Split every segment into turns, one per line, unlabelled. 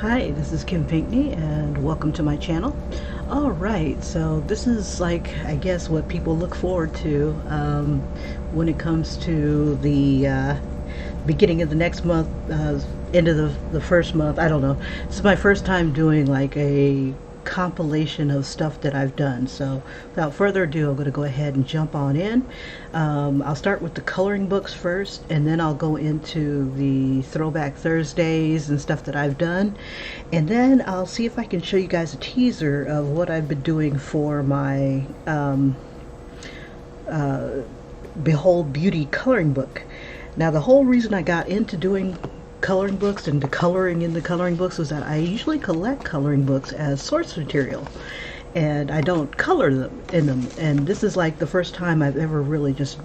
Hi, this is Kim Pinkney and welcome to my channel. Alright, so this is like, I guess, what people look forward to when it comes to the beginning of the next month, end of the first month. I don't know. This is my first time doing like a compilation of stuff that I've done. So without further ado, I'm going to go ahead and jump on in. I'll start with the coloring books first, and then I'll go into the Throwback Thursdays and stuff that I've done. And then I'll see if I can show you guys a teaser of what I've been doing for my Behold Beauty coloring book. Now, the whole reason I got into doing coloring books and the coloring in the coloring books was that I usually collect coloring books as source material, and I don't color them in them. And this is like the first time I've ever really just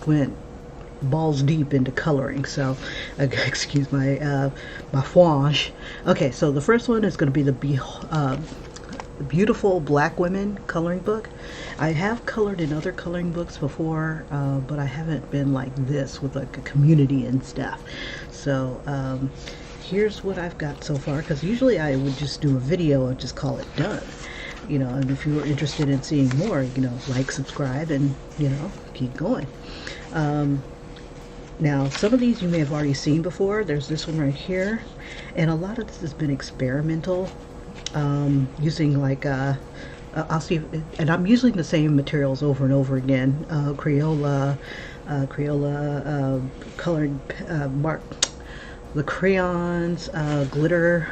went balls deep into coloring. So excuse my my French. Okay, so the first one is going to be the Beautiful Black Women coloring book. I have colored in other coloring books before, but I haven't been like this with like a community and stuff. So here's what I've got so far, because usually I would just do a video and just call it done. You know, and if you were interested in seeing more, you know, like, subscribe, and, you know, keep going. Now, some of these you may have already seen before. There's this one right here, and a lot of this has been experimental, using like I'll see, and I'm using the same materials over and over again. Crayola colored mark, the crayons, glitter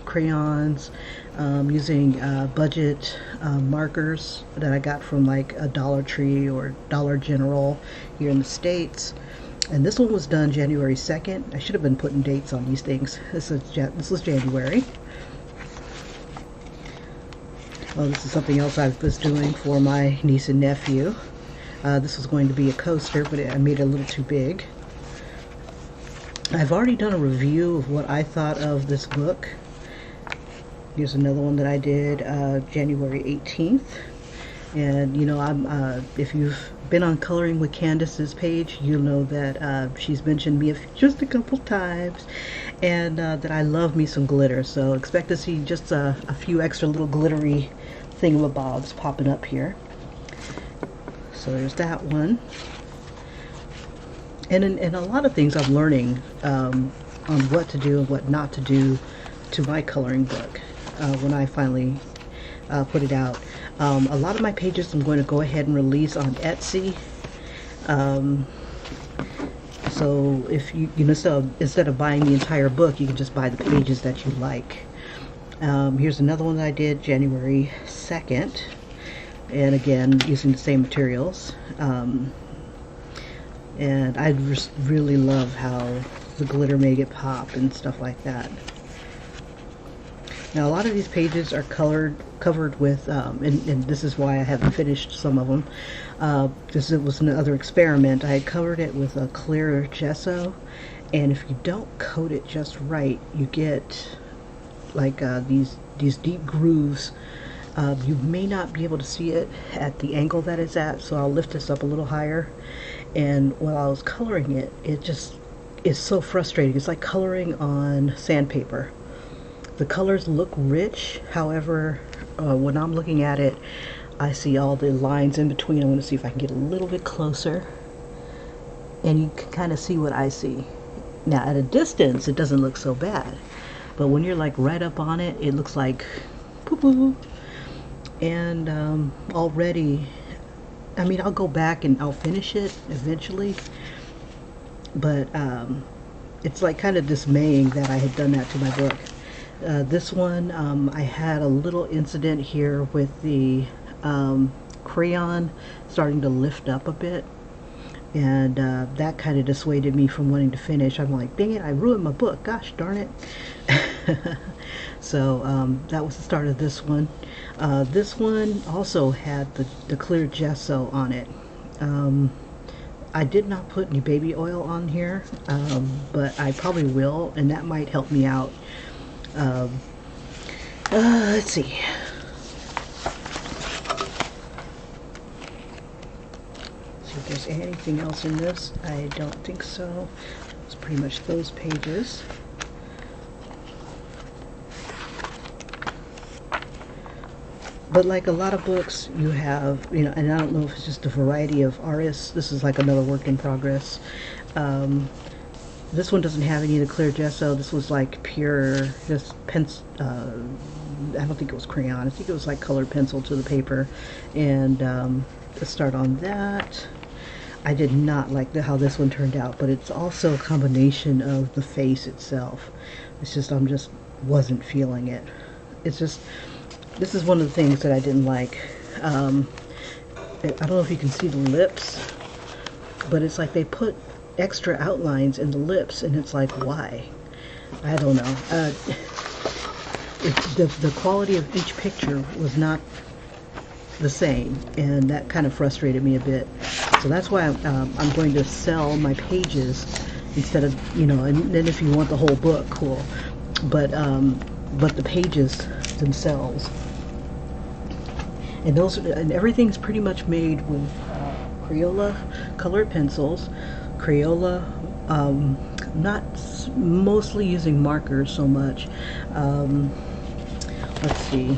crayons, using budget markers that I got from like a Dollar Tree or Dollar General here in the States. And this one was done January 2nd. I should have been putting dates on these things. This was January. Oh, this is something else I was doing for my niece and nephew. This was going to be a coaster, but I made it a little too big. I've already done a review of what I thought of this book. Here's another one that I did January 18th. And, you know, if you've been on Coloring with Candace's page, you'll know that she's mentioned me just a couple times, and that I love me some glitter. So expect to see just a few extra little glittery thingamabobs popping up here. So there's that one. And a lot of things I'm learning on what to do and what not to do to my coloring book when I finally put it out. A lot of my pages I'm going to go ahead and release on Etsy. So if you know, so instead of buying the entire book, you can just buy the pages that you like. Here's another one that I did January 2nd, and again using the same materials. And I just really love how the glitter made it pop and stuff like that. Now, a lot of these pages are covered with, and this is why I haven't finished some of them, because it was another experiment. I had covered it with a clear gesso, and if you don't coat it just right, you get like these deep grooves. You may not be able to see it at the angle that it's at, so I'll lift this up a little higher. And while I was coloring it, it just is so frustrating. It's like coloring on sandpaper. The colors look rich, however, when I'm looking at it, I see all the lines in between. I'm going to see if I can get a little bit closer, and you can kind of see what I see. Now, at a distance, it doesn't look so bad, but when you're like right up on it, it looks like poo-poo. And already, I mean, I'll go back and I'll finish it eventually, but it's like kind of dismaying that I had done that to my book. This one, I had a little incident here with the crayon starting to lift up a bit, and that kind of dissuaded me from wanting to finish. I'm like, dang it, I ruined my book, gosh darn it. So that was the start of this one. This one also had the clear gesso on it. I did not put any baby oil on here, but I probably will, and that might help me out. Let's see. See if there's anything else in this. I don't think so. It's pretty much those pages. But like a lot of books, you have, and I don't know if it's just a variety of artists. This is like another work in progress. Um, this one doesn't have any of the clear gesso. This was like pure, just pencil. I don't think it was crayon. I think it was like colored pencil to the paper. And let's start on that. I did not like how this one turned out, but it's also a combination of the face itself. It's just, I'm just wasn't feeling it. It's just, this is one of the things that I didn't like. I don't know if you can see the lips, but it's like they put extra outlines in the lips, and it's like, why? I don't know. The quality of each picture was not the same, and that kind of frustrated me a bit. So that's why I'm going to sell my pages instead of, and then if you want the whole book, cool. But the pages themselves, and everything's pretty much made with Crayola colored pencils, Crayola, not mostly using markers so much. Let's see.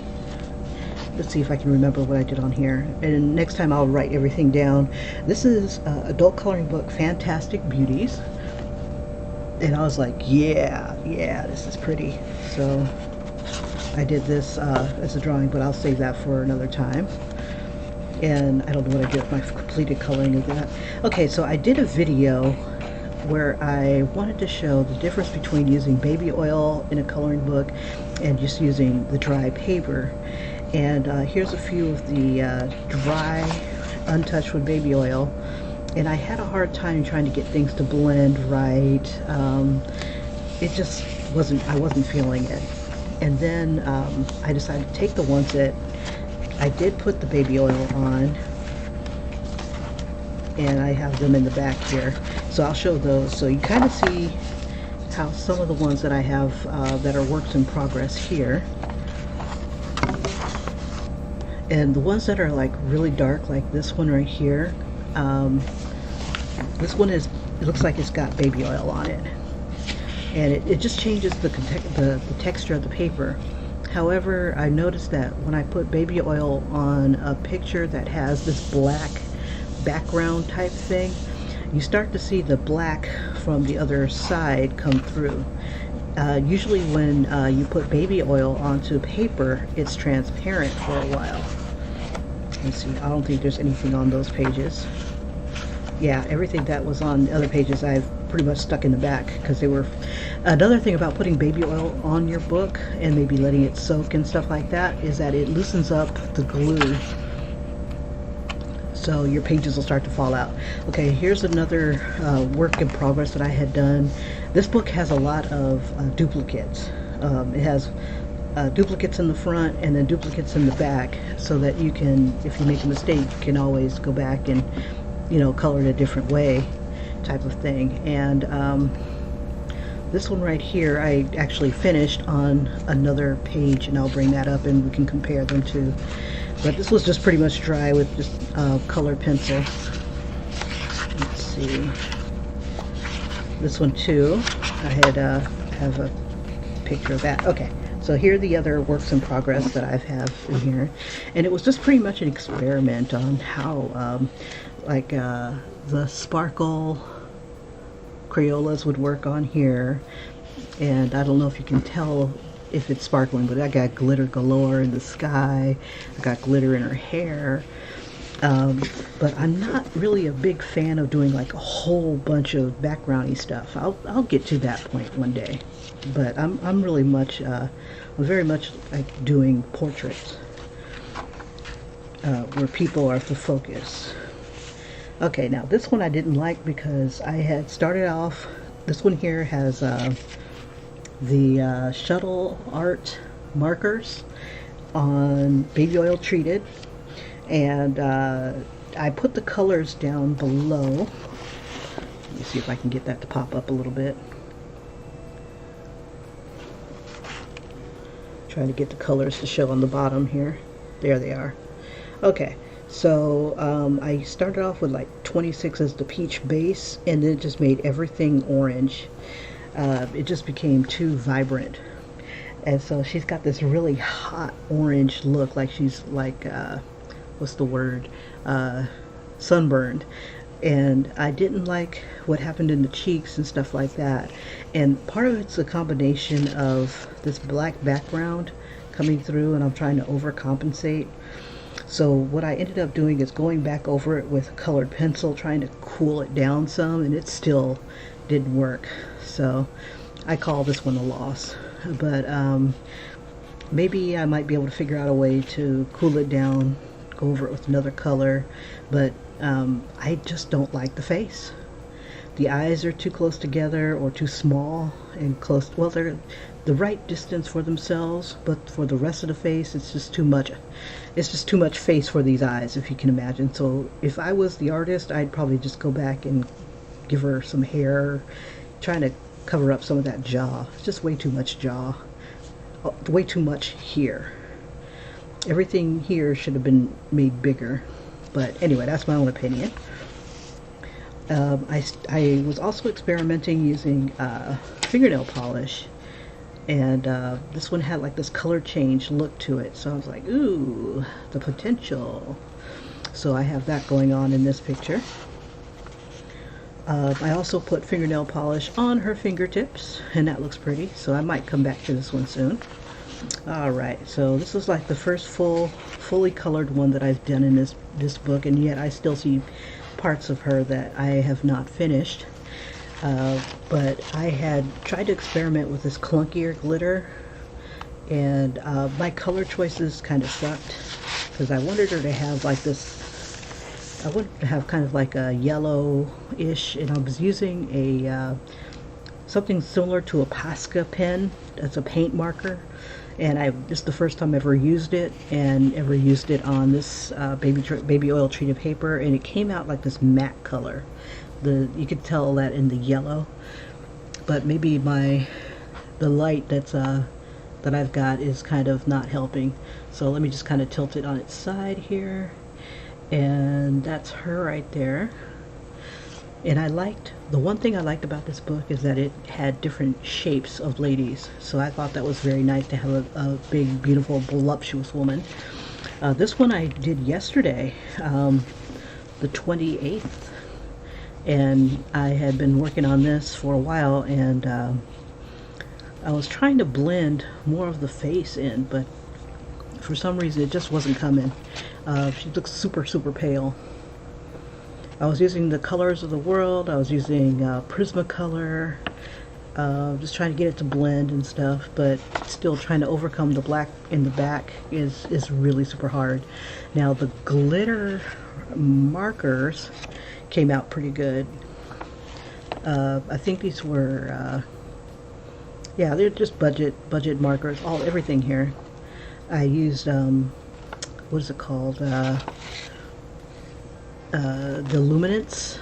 Let's see if I can remember what I did on here. And next time I'll write everything down. This is adult coloring book, Fantastic Beauties. And I was like, yeah, this is pretty. So I did this as a drawing, but I'll save that for another time. And I don't know what I did with my completed coloring of that. Okay, so I did a video where I wanted to show the difference between using baby oil in a coloring book and just using the dry paper. And here's a few of the dry, untouched with baby oil. And I had a hard time trying to get things to blend right. It just I wasn't feeling it. And then I decided to take the ones that I did put the baby oil on, and I have them in the back here. So I'll show those. So you kind of see how some of the ones that I have that are works in progress here. And the ones that are like really dark, like this one right here, this one it looks like it's got baby oil on it. And it just changes the texture of the paper. However, I noticed that when I put baby oil on a picture that has this black background type thing, you start to see the black from the other side come through. Usually when you put baby oil onto paper, it's transparent for a while. Let's see, I don't think there's anything on those pages. Yeah, everything that was on the other pages I've pretty much stuck in the back because they were... Another thing about putting baby oil on your book and maybe letting it soak and stuff like that is that it loosens up the glue, so your pages will start to fall out. Okay, here's another work in progress that I had done. This book has a lot of duplicates. It has duplicates in the front and then duplicates in the back, so that you can, if you make a mistake, you can always go back and color it a different way, type of thing. And this one right here I actually finished on another page, and I'll bring that up and we can compare them too. But this was just pretty much dry with just colored pencil. Let's see. This one too, I had have a picture of that. Okay, so here are the other works in progress that I have in here, and it was just pretty much an experiment on how the sparkle Crayolas would work on here. And I don't know if you can tell if it's sparkling, but I got glitter galore in the sky. I got glitter in her hair. But I'm not really a big fan of doing like a whole bunch of backgroundy stuff. I'll get to that point one day. But I'm really much very much like doing portraits where people are the focus. Okay, now this one I didn't like because I had started off, this one here has the shuttle art markers on baby oil treated, and I put the colors down below. Let me see if I can get that to pop up a little bit. Trying to get the colors to show on the bottom here. There they are. Okay. So I started off with like 26 as the peach base, and then it just made everything orange. It just became too vibrant. And so she's got this really hot orange look, like she's like, what's the word? Uh, Sunburned. And I didn't like what happened in the cheeks and stuff like that. And part of it's a combination of this black background coming through, and I'm trying to overcompensate. So what I ended up doing is going back over it with a colored pencil, trying to cool it down some, and it still didn't work. So I call this one a loss. But maybe I might be able to figure out a way to cool it down, go over it with another color. But I just don't like the face. The eyes are too close together or too small and close. Well, they're the right distance for themselves, but for the rest of the face, it's just too much. It's just too much face for these eyes, if you can imagine. So if I was the artist, I'd probably just go back and give her some hair, trying to cover up some of that jaw. It's just way too much jaw. Way too much here. Everything here should have been made bigger. But anyway, that's my own opinion. I was also experimenting using fingernail polish, and this one had like this color change look to it, so I was like, ooh, the potential. So I have that going on in this picture. I also put fingernail polish on her fingertips, and that looks pretty, so I might come back to this one soon. Alright, so this is like the first fully colored one that I've done in this book, and yet I still see parts of her that I have not finished. But I had tried to experiment with this clunkier glitter, and my color choices kind of sucked, because I wanted her to have like this, I wanted to have kind of like a yellow-ish, and I was using a something similar to a Posca pen. That's a paint marker, and this is the first time I ever used it, and ever used it on this baby oil treated paper, and it came out like this matte color. You could tell that in the yellow, but maybe the light that I've got is kind of not helping. So let me just kind of tilt it on its side here, and that's her right there. And the one thing I liked about this book is that it had different shapes of ladies. So I thought that was very nice to have a big, beautiful, voluptuous woman. This one I did yesterday, the 28th. And I had been working on this for a while, and I was trying to blend more of the face in, but for some reason it just wasn't coming. She looks super, super pale. I was using the Colors of the World. I was using Prismacolor, just trying to get it to blend and stuff, but still trying to overcome the black in the back is really super hard. Now the glitter markers came out pretty good. I think these were, yeah, they're just budget markers. Everything here. I used what is it called? The luminance,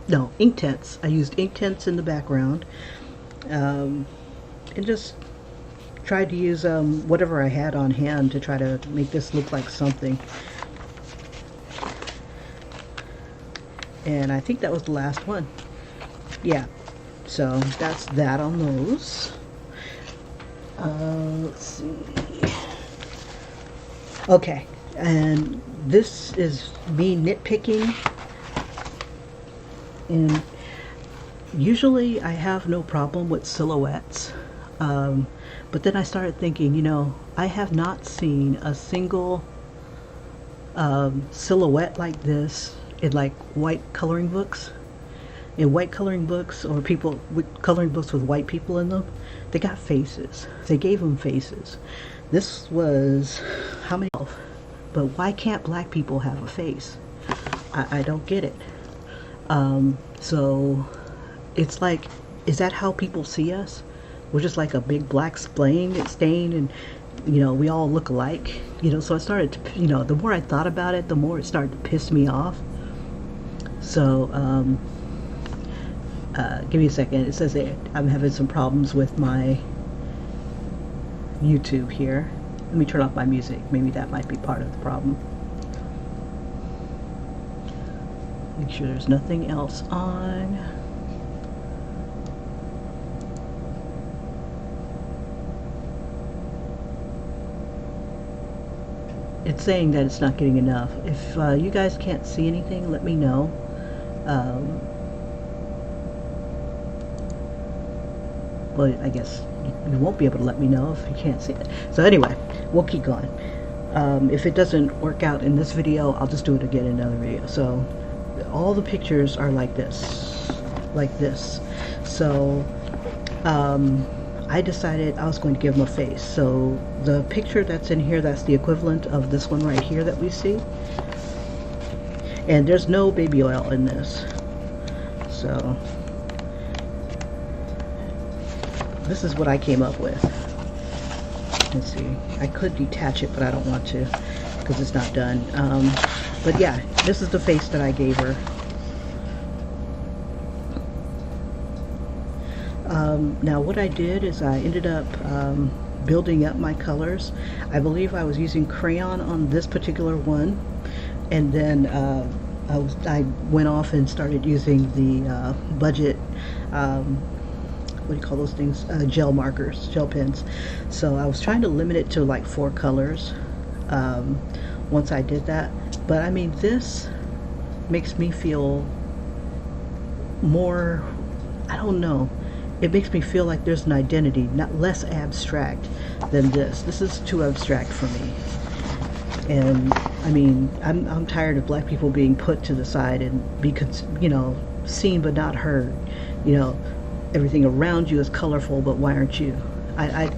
no, Inktense. I used Inktense in the background, and just tried to use whatever I had on hand to try to make this look like something. And I think that was the last one. Yeah, so that's that on those. Let's see. Okay, and this is me nitpicking, and usually I have no problem with silhouettes, but then I started thinking, you know, I have not seen a single silhouette like this in like white coloring books. In white coloring books, or people with coloring books with white people in them, they got faces. They gave them faces. This was how many? But why can't black people have a face? I don't get it. So it's like, is that how people see us? We're just like a big black stain, and you know, we all look alike. You know, so I started to, you know, the more I thought about it, the more it started to piss me off. So give me a second. It says that I'm having some problems with my YouTube here. Let me turn off my music. Maybe that might be part of the problem. Make sure there's nothing else on. it's saying that it's not getting enough. If you guys can't see anything, let me know. Well, I guess you won't be able to let me know if you can't see it. So anyway, we'll keep going. If it doesn't work out in this video, I'll just do it again in another video. So all the pictures are like this, So I decided I was going to give them a face. So the picture that's in here, that's the equivalent of this one right here that we see. And there's no baby oil in this. So this is what I came up with. Let's see. I could detach it, but I don't want to because it's not done. But yeah, this is the face that I gave her. Now what I did is I ended up building up my colors. I believe I was using crayon on this particular one, and then I went off and started using the budget, what do you call those things, gel markers, gel pens. So I was trying to limit it to like 4 colors once I did that. But I mean, this makes me feel more, I don't know, it makes me feel like there's an identity, not less abstract than this. This is too abstract for me. And I mean, I'm tired of black people being put to the side and be, you know, seen but not heard. You know, everything around you is colorful, but why aren't you? I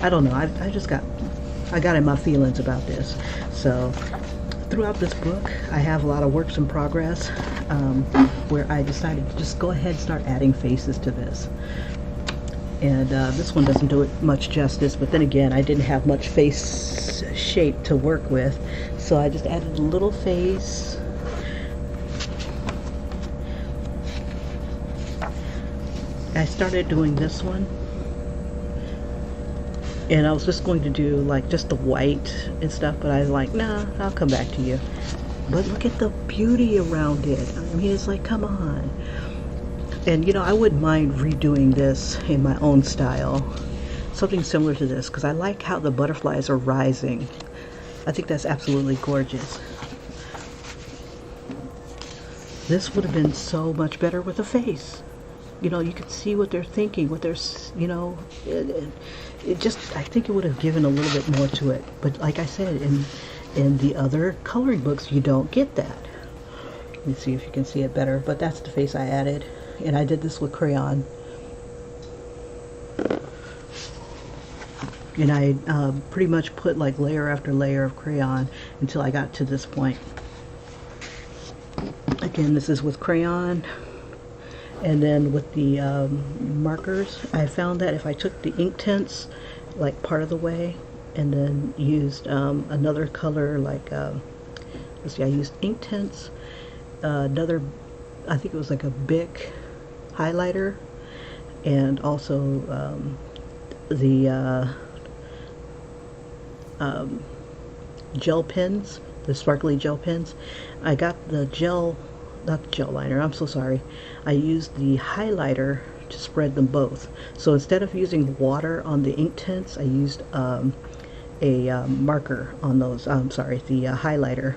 don't know. I got in my feelings about this. So throughout this book, I have a lot of works in progress where I decided to just go ahead and start adding faces to this. And this one doesn't do it much justice, but then again, I didn't have much face shape to work with, so I just added a little face. I started doing this one, and I was just going to do like just the white and stuff, but I was like, nah, I'll come back to you. But look at the beauty around it. I mean, it's like, come on. And you know, I wouldn't mind redoing this in my own style, something similar to this, because I like how the butterflies are rising. I think that's absolutely gorgeous. This would have been so much better with a face. You know, you could see what they're thinking, what they're, you know, it just, I think it would have given a little bit more to it. But like I said, in the other coloring books, you don't get that. Let me see if you can see it better, but that's the face I added. And I did this with crayon. And I pretty much put like layer after layer of crayon until I got to this point. Again, this is with crayon. And then with the markers, I found that if I took the ink tints like part of the way and then used another color, like let's see, I used ink tints, another, I think it was like a Bic highlighter, and also the gel pens, the sparkly gel pens. I got the gel, not the gel liner, I'm so sorry. I used the highlighter to spread them both. So instead of using water on the ink tints, I used a marker on those, the highlighter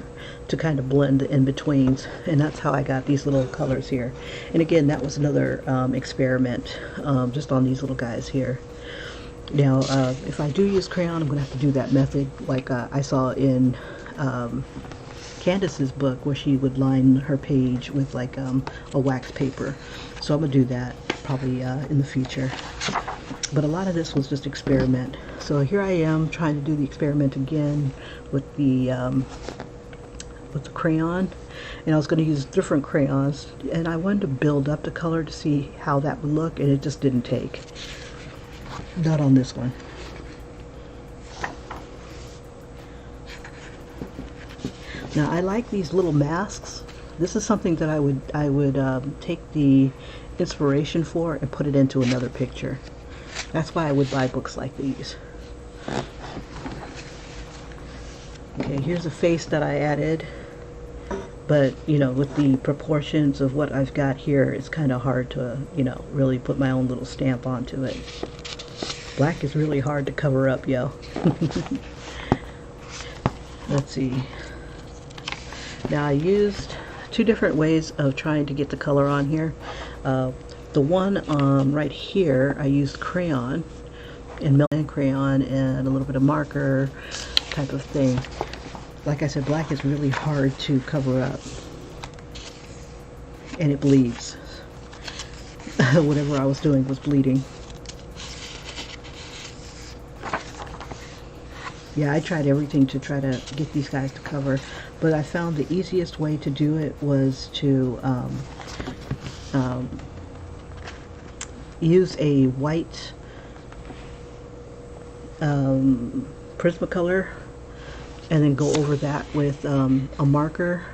to kind of blend the in-betweens, and that's how I got these little colors here. And again, that was another experiment just on these little guys here. Now, if I do use crayon, I'm going to have to do that method like I saw in Candace's book, where she would line her page with like a wax paper. So I'm going to do that probably in the future. But a lot of this was just experiment. So here I am trying to do the experiment again with the crayon, and I was going to use different crayons, and I wanted to build up the color to see how that would look, and it just didn't take. Not on this one. Now I like these little masks. This is something that I would take the inspiration for and put it into another picture. That's why I would buy books like these. Okay, here's a face that I added, but you know, with the proportions of what I've got here, it's kind of hard to, you know, really put my own little stamp onto it. Black is really hard to cover up, yo. let's see. Now I used two different ways of trying to get the color on here. The one right here, I used crayon and melted crayon and a little bit of marker type of thing. Like I said, black is really hard to cover up, and it bleeds. Whatever I was doing was bleeding. Yeah, I tried everything to try to get these guys to cover, but I found the easiest way to do it was to use a white Prismacolor and then go over that with a marker.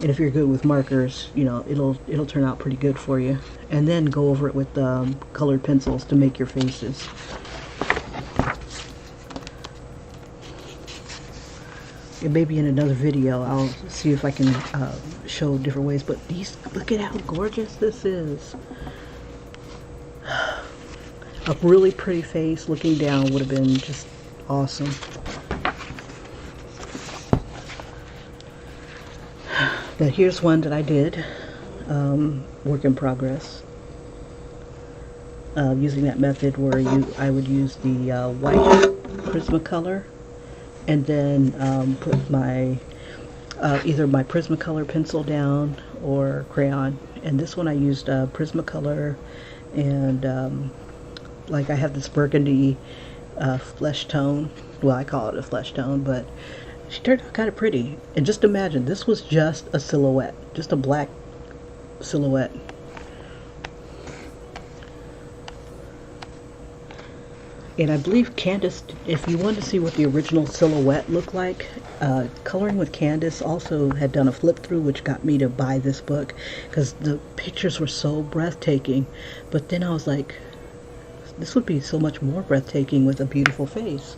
And if you're good with markers, you know, it'll turn out pretty good for you. And then go over it with colored pencils to make your faces. And maybe in another video I'll see if I can show different ways. But these, look at how gorgeous this is. A really pretty face looking down would have been just awesome. But here's one that I did, work in progress, using that method where I would use the white Prismacolor and then put my either my Prismacolor pencil down or crayon. And this one I used Prismacolor and like I have this burgundy flesh tone. Well, I call it a flesh tone, but she turned out kind of pretty. And just imagine, this was just a silhouette, just a black silhouette. And I believe Candace, if you want to see what the original silhouette looked like, Coloring with Candace also had done a flip through, which got me to buy this book because the pictures were so breathtaking. But then I was like, this would be so much more breathtaking with a beautiful face.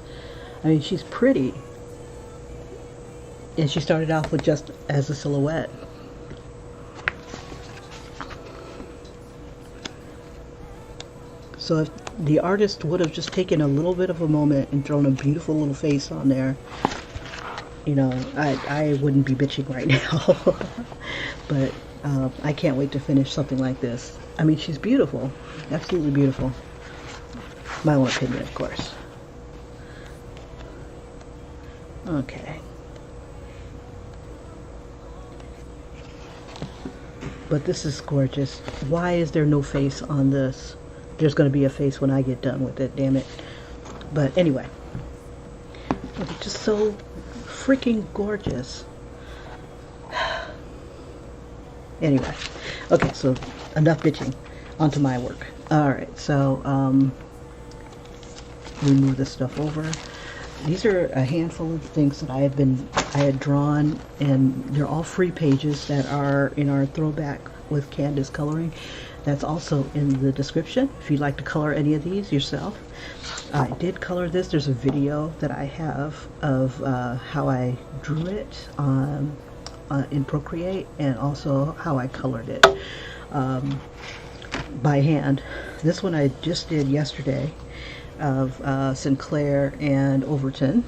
I mean, she's pretty. And she started off with just as a silhouette. So if the artist would have just taken a little bit of a moment and thrown a beautiful little face on there, you know, I wouldn't be bitching right now. But I can't wait to finish something like this. I mean, she's beautiful. Absolutely beautiful. My own opinion, of course. Okay. But this is gorgeous. Why is there no face on this? There's going to be a face when I get done with it, damn it. But anyway. It's just so freaking gorgeous. Anyway. Okay, so enough bitching. On to my work. Alright, so we move this stuff over. These are a handful of things that I had drawn, and they're all free pages that are in our throwback with Candace coloring. That's also in the description if you'd like to color any of these yourself. I did color this. There's a video that I have of how I drew it in Procreate, and also how I colored it by hand. This one I just did yesterday of Sinclair and Overton,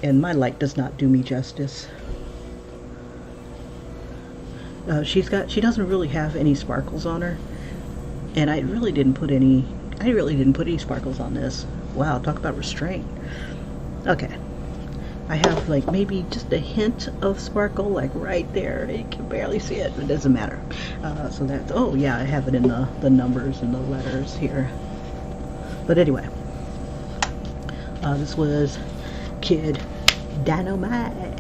and my light does not do me justice. She doesn't really have any sparkles on her, and I really didn't put any sparkles on this. Wow, talk about restraint. Okay, I have like maybe just a hint of sparkle, like right there. You can barely see it, but it doesn't matter. So that's, oh yeah, I have it in the numbers and the letters here. But anyway, this was Kid Dynamite.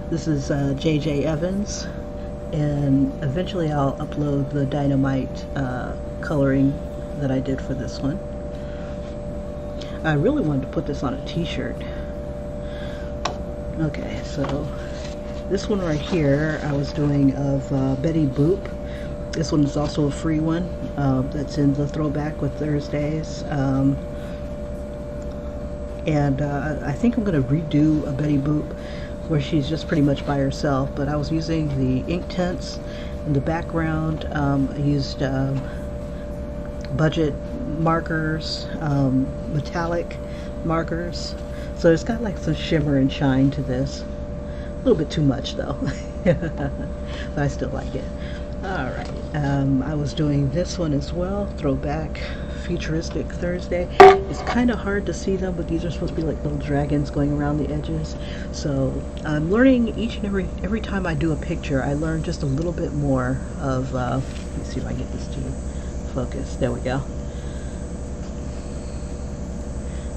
This is J.J. Evans, and eventually I'll upload the Dynamite coloring that I did for this one. I really wanted to put this on a t-shirt. Okay, so this one right here I was doing of Betty Boop. This one is also a free one that's in the throwback with Thursdays. And I think I'm going to redo a Betty Boop where she's just pretty much by herself. But I was using the ink tints in the background. I used budget markers, metallic markers. So it's got like some shimmer and shine to this. A little bit too much though. But I still like it. Alright, I was doing this one as well, Throwback Futuristic Thursday. It's kind of hard to see them, but these are supposed to be like little dragons going around the edges. So I'm learning each and every time I do a picture, I learn just a little bit more of, let me see if I get this to focus. There we go.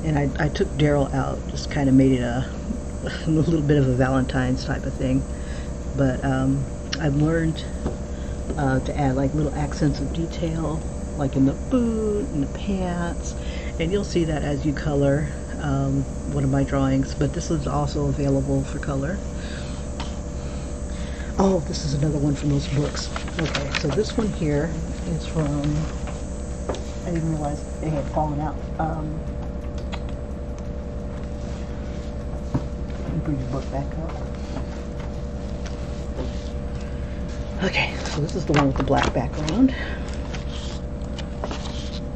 And I took Daryl out, just kind of made it a little bit of a Valentine's type of thing. But I've learned to add like little accents of detail, like in the boot and the pants, and you'll see that as you color one of my drawings. But this is also available for color. Oh, this is another one from those books. Okay, so this one here is from, I didn't realize they had fallen out. Let me bring the book back up. Okay, so this is the one with the black background.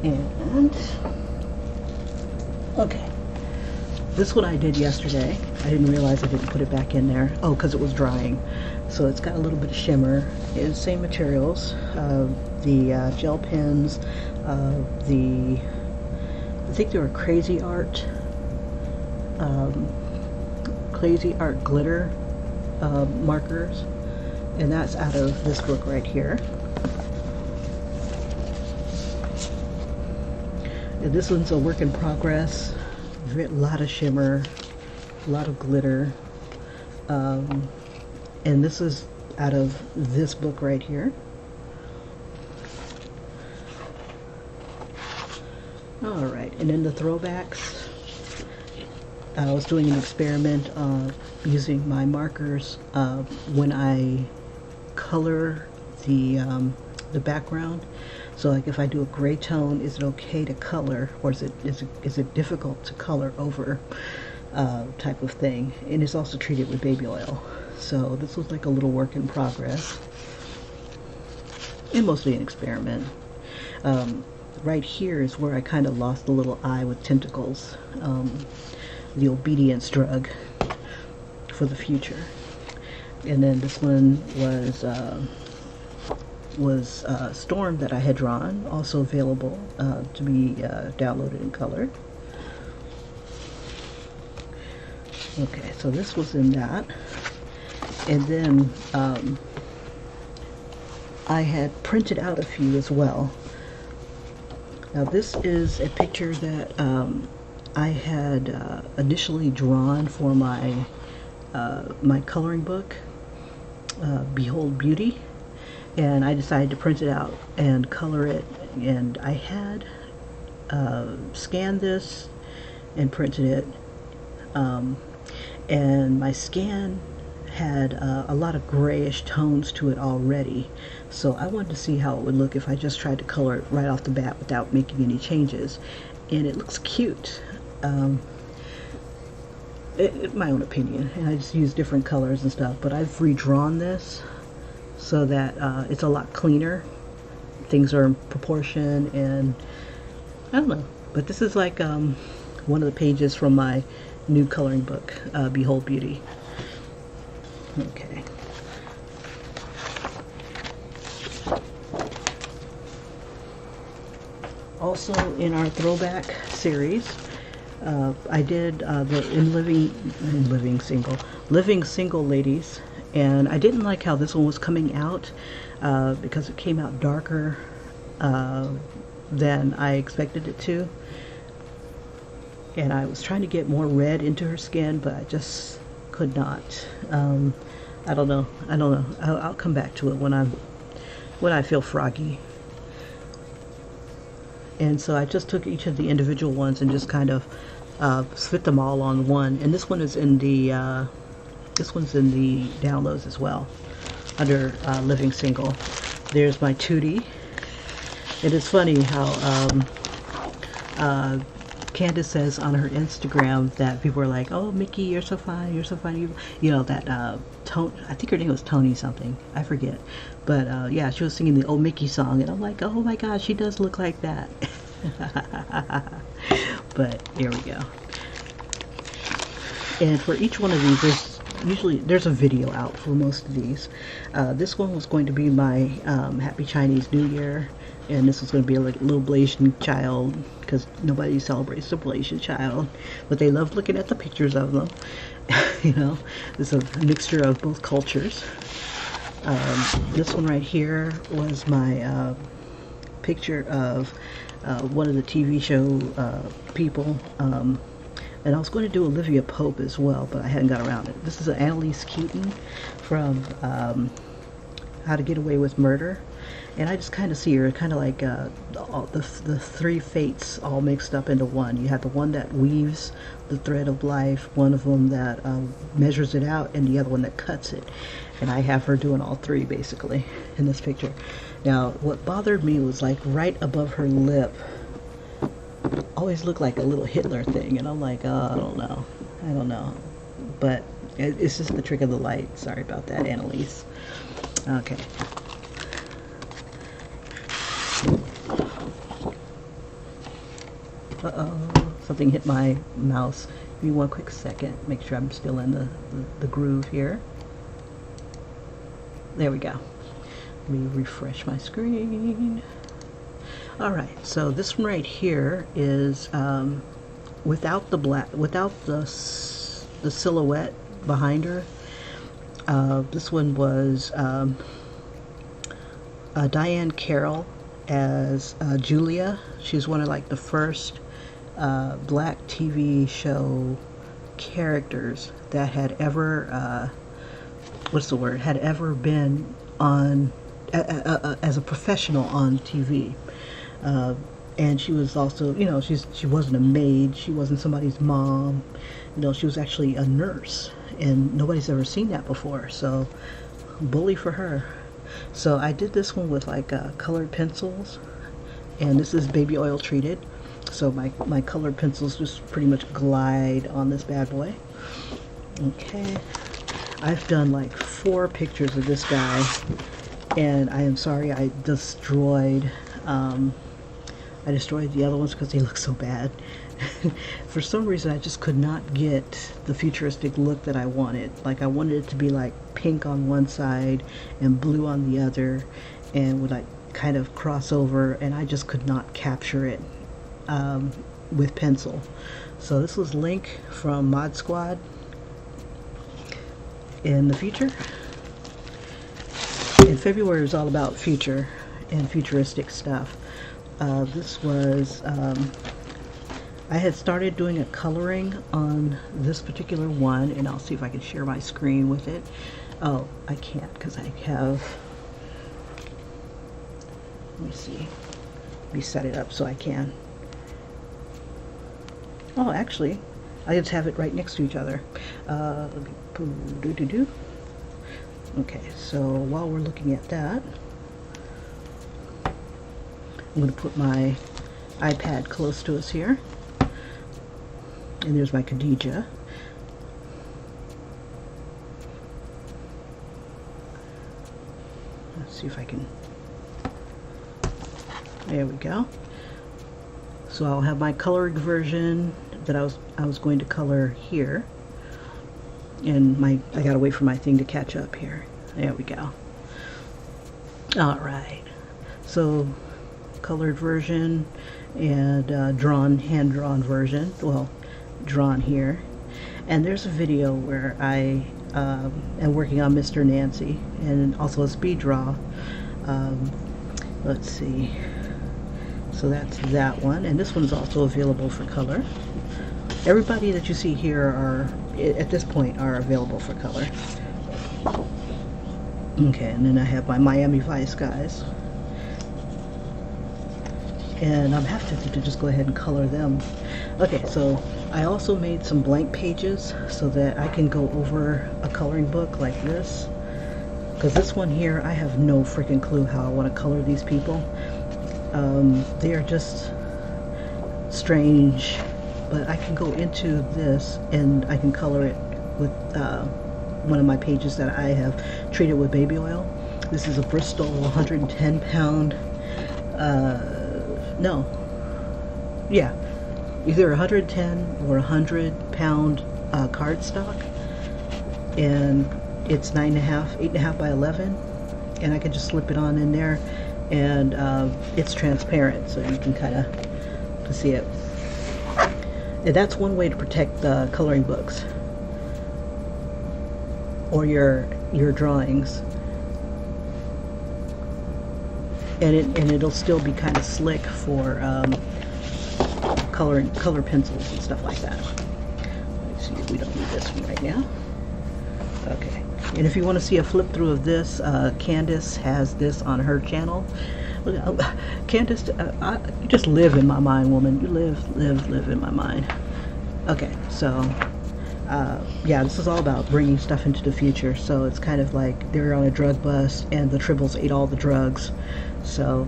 And, okay, this one I did yesterday. I didn't realize I didn't put it back in there. Oh, because it was drying. So it's got a little bit of shimmer. It's same materials. The gel pens, I think they were Crazy Art glitter markers. And that's out of this book right here. And this one's a work in progress. A lot of shimmer, a lot of glitter. And this is out of this book right here. Alright, and then the throwbacks. I was doing an experiment using my markers when I color the background. So like if I do a gray tone, is it okay to color, or is it difficult to color over type of thing? And it's also treated with baby oil. So this was like a little work in progress, and mostly an experiment. Right here is where I kind of lost the little eye with tentacles, the obedience drug for the future. And then this one was Storm that I had drawn, also available to be downloaded in color. Okay, so this was in that. And then I had printed out a few as well. Now this is a picture that I had initially drawn for my my coloring book, Behold Beauty, and I decided to print it out and color it. And I had scanned this and printed it, and my scan had a lot of grayish tones to it already, so I wanted to see how it would look if I just tried to color it right off the bat without making any changes. And it looks cute, my own opinion, and I just use different colors and stuff. But I've redrawn this so that it's a lot cleaner. Things are in proportion, and I don't know, but this is like one of the pages from my new coloring book, Behold Beauty. Okay. Also in our throwback series, I did the Living Single Ladies, and I didn't like how this one was coming out because it came out darker than I expected it to, and I was trying to get more red into her skin, but I just could not. I don't know. I'll come back to it when I feel froggy. And so I just took each of the individual ones and just kind of split them all on one. And this one is in the downloads as well, under Living Single. There's my Tootie. It is funny how Candace says on her Instagram that people are like, "Oh, Mickey, you're so fine, you're so fine." You know that Tony, I think her name was Tony something, I forget. But yeah, she was singing the old Mickey song, and I'm like, oh my gosh, she does look like that. But here we go. And for each one of these, there's a video out for most of these. This one was going to be my Happy Chinese New Year, and this was going to be a little Blasian child, because nobody celebrates the Blasian child, but they love looking at the pictures of them. You know, it's a mixture of both cultures. This one right here was my picture of one of the TV show people. And I was going to do Olivia Pope as well, but I hadn't got around it. This is Annalise Keaton from How to Get Away with Murder. And I just kind of see her, kind of like the three fates all mixed up into one. You have the one that weaves the thread of life, one of them that measures it out, and the other one that cuts it. And I have her doing all three, basically, in this picture. Now, what bothered me was, like, right above her lip, always looked like a little Hitler thing, and I'm like, oh, I don't know, but it's just the trick of the light. Sorry about that, Annalise. Okay. Something hit my mouse. Give me one quick second, make sure I'm still in the groove here. There we go. Let me refresh my screen. Alright, so this one right here is without the silhouette behind her. This one was Diane Carroll as Julia. She's one of, like, the first black TV show characters that had ever had ever been on as a professional on TV. And she was also, you know, she wasn't a maid, she wasn't somebody's mom, you know, she was actually a nurse, and nobody's ever seen that before, so bully for her. So I did this one with, like, colored pencils, and this is baby oil treated, so my colored pencils just pretty much glide on this bad boy. Okay, I've done like 4 pictures of this guy, and I am sorry I destroyed the other ones because they look so bad. For some reason I just could not get the futuristic look that I wanted. Like, I wanted it to be like pink on one side and blue on the other, and would, like, kind of cross over, and I just could not capture it with pencil. So this was Link from Mod Squad in the future. And February is all about future and futuristic stuff. This was I had started doing a coloring on this particular one, and I'll see if I can share my screen with it. Oh, I can't because I have, let me see, let me set it up so I can. Oh, actually, I just have it right next to each other. Okay, so while we're looking at that, I'm going to put my iPad close to us here. And there's my Khadija. Let's see if I can. There we go. So I'll have my colored version that I was going to color here. And I gotta wait for my thing to catch up here. There we go. Alright. So colored version and hand-drawn version. Well, drawn here. And there's a video where I am working on Mr. Nancy, and also a speed draw. Let's see. So that's that one, and this one's also available for color. Everybody that you see here are, at this point, are available for color. Okay, and then I have my Miami Vice guys. And I'm have to just go ahead and color them. Okay, so I also made some blank pages so that I can go over a coloring book like this. Because this one here, I have no freaking clue how I want to color these people. They are just strange, but I can go into this and I can color it with one of my pages that I have treated with baby oil. This is a Bristol 110 pound, no, yeah, either 110 or 100 pound cardstock, and it's 8.5 by 11, and I can just slip it on in there, and it's transparent, so you can kind of see it. And that's one way to protect the coloring books or your drawings. And it'll still be kind of slick for color pencils and stuff like that. Let's see, we don't need this one right now. Okay, and if you want to see a flip through of this, Candace has this on her channel. Candace, you just live in my mind, woman. You live in my mind. Okay, so yeah, this is all about bringing stuff into the future. So it's kind of like they're on a drug bust and the Tribbles ate all the drugs. So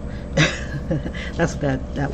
that's what that was.